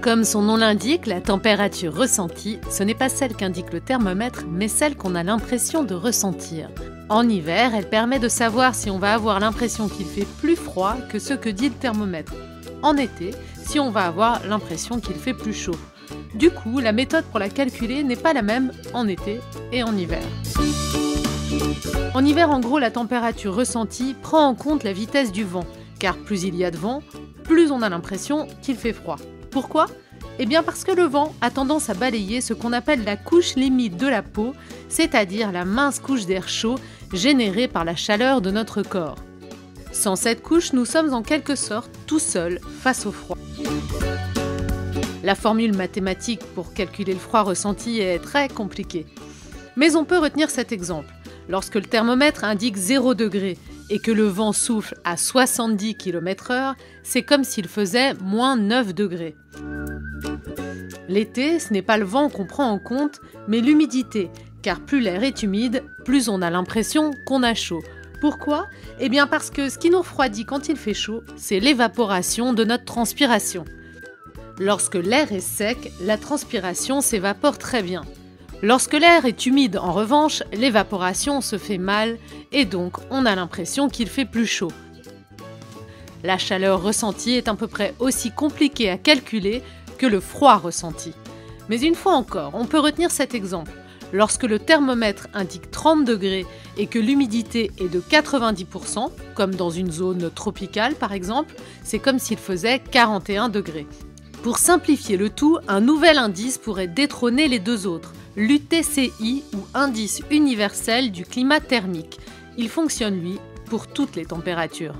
Comme son nom l'indique, la température ressentie, ce n'est pas celle qu'indique le thermomètre, mais celle qu'on a l'impression de ressentir. En hiver, elle permet de savoir si on va avoir l'impression qu'il fait plus froid que ce que dit le thermomètre. En été, si on va avoir l'impression qu'il fait plus chaud. Du coup, la méthode pour la calculer n'est pas la même en été et en hiver. En hiver, en gros, la température ressentie prend en compte la vitesse du vent, car plus il y a de vent, plus on a l'impression qu'il fait froid. Pourquoi ? Eh bien parce que le vent a tendance à balayer ce qu'on appelle la couche limite de la peau, c'est-à-dire la mince couche d'air chaud générée par la chaleur de notre corps. Sans cette couche, nous sommes en quelque sorte tout seuls face au froid. La formule mathématique pour calculer le froid ressenti est très compliquée. Mais on peut retenir cet exemple. Lorsque le thermomètre indique 0 degré et que le vent souffle à 70 km/h, c'est comme s'il faisait moins 9 degrés. L'été, ce n'est pas le vent qu'on prend en compte, mais l'humidité, car plus l'air est humide, plus on a l'impression qu'on a chaud. Pourquoi ? Eh bien parce que ce qui nous refroidit quand il fait chaud, c'est l'évaporation de notre transpiration. Lorsque l'air est sec, la transpiration s'évapore très bien. Lorsque l'air est humide, en revanche, l'évaporation se fait mal et donc on a l'impression qu'il fait plus chaud. La chaleur ressentie est à peu près aussi compliquée à calculer que le froid ressenti. Mais une fois encore, on peut retenir cet exemple. Lorsque le thermomètre indique 30 degrés et que l'humidité est de 90%, comme dans une zone tropicale par exemple, c'est comme s'il faisait 41 degrés. Pour simplifier le tout, un nouvel indice pourrait détrôner les deux autres, l'UTCI ou Indice universel du climat thermique. Il fonctionne, lui, pour toutes les températures.